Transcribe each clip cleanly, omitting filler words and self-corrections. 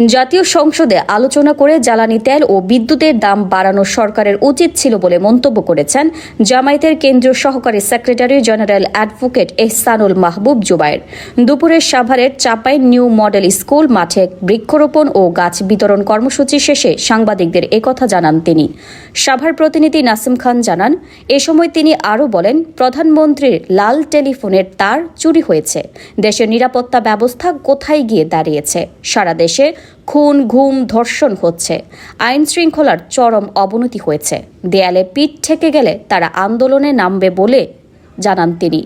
জাতীয় সংসদে আলোচনা করে জ্বালানি তেল ও বিদ্যুতের দাম বাড়ানো সরকারের উচিত ছিল বলে মন্তব্য করেছেন জামায়াতের কেন্দ্রীয় সহকারী সেক্রেটারি জেনারেল অ্যাডভোকেট এহসানুল মাহবুব জুবায়ের। দুপুরে সাভারের চাপাই নিউ মডেল স্কুল মাঠে বৃক্ষরোপণ ও গাছ বিতরণ কর্মসূচি শেষে সাংবাদিকদের একথা জানান তিনি। সাভার প্রতিনিধি নাসিম খান জানান, এ সময় তিনি আরও বলেন, প্রধানমন্ত্রীর লাল টেলিফোনের তার চুরি হয়েছে। দেশের নিরাপত্তা ব্যবস্থা কোথায় গিয়ে দাঁড়িয়েছে? সারা দেশে খুন, গুম, ধর্ষণ হচ্ছে। আইন শৃঙ্খলার চরম অবনতি হয়েছে। দেয়ালে পিঠ ঠেকে গেলে তারা আন্দোলনে নামবে বলে জানান তিনি।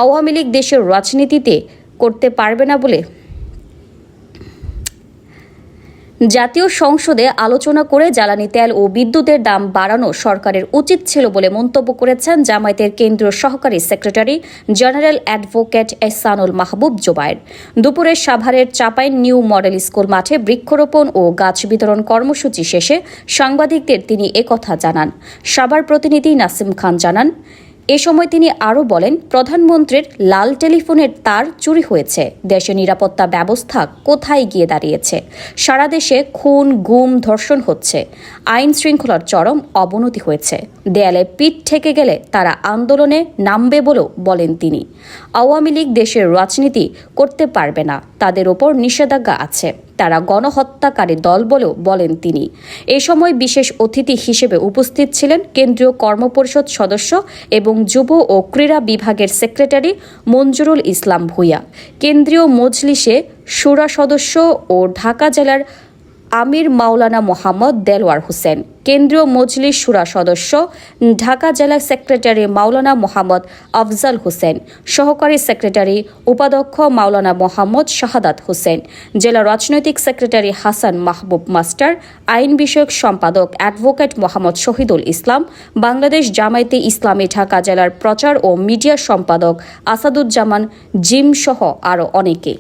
আওয়ামী লীগ দেশের রাজনীতিতে করতে পারবে না বলে জাতীয় সংসদে আলোচনা করে জ্বালানি তেল ও বিদ্যুতের দাম বাড়ানো সরকারের উচিত ছিল বলে মন্তব্য করেছেন জামায়াতের কেন্দ্রীয় সহকারী সেক্রেটারি জেনারেল অ্যাডভোকেট এহসানুল মাহবুব জুবায়ের। দুপুরে সাভারের চাপাই নিউ মডেল স্কুল মাঠে বৃক্ষরোপণ ও গাছ বিতরণ কর্মসূচি শেষে সাংবাদিকদের তিনি একথা জানান। সাভার প্রতিনিধি নাসিম খান জানান, এ সময় তিনি আরও বলেন, প্রধানমন্ত্রীর লাল টেলিফোনের তার চুরি হয়েছে। দেশের নিরাপত্তা ব্যবস্থা কোথায় গিয়ে দাঁড়িয়েছে? সারা দেশে খুন, গুম, ধর্ষণ হচ্ছে। আইন শৃঙ্খলার চরম অবনতি হয়েছে। দেয়ালে পিঠ ঠেকে গেলে তারা আন্দোলনে নামবে বলেও বলেন তিনি। আওয়ামী লীগ দেশের রাজনীতি করতে পারবে না, তাদের ওপর নিষেধাজ্ঞা আছে। তারা গণহত্যাকারী দল বলেও বলেন তিনি। এ সময় বিশেষ অতিথি হিসেবে উপস্থিত ছিলেন কেন্দ্রীয় কর্মপরিষদ সদস্য এবং যুব ও ক্রীড়া বিভাগের সেক্রেটারি মঞ্জুরুল ইসলাম ভূঁইয়া, কেন্দ্রীয় মজলিসে শুরা সদস্য ও ঢাকা জেলার আমির মাওলানা মোহাম্মদ দেলওয়ার হোসেন, কেন্দ্রীয় মজলিস শুরা সদস্য ঢাকা জেলা সেক্রেটারি মাওলানা মোহাম্মদ আফজাল হোসেন, সহকারী সেক্রেটারি উপাধ্যক্ষ মাওলানা মোহাম্মদ শাহাদাত হোসেন, জেলা রাজনৈতিক সেক্রেটারি হাসান মাহবুব মাস্টার, আইন বিষয়ক সম্পাদক অ্যাডভোকেট মোহাম্মদ শহীদুল ইসলাম, বাংলাদেশ জামায়াতে ইসলামী ঢাকা জেলার প্রচার ও মিডিয়া সম্পাদক আসাদুজ্জামান জিম সহ আরও অনেকে।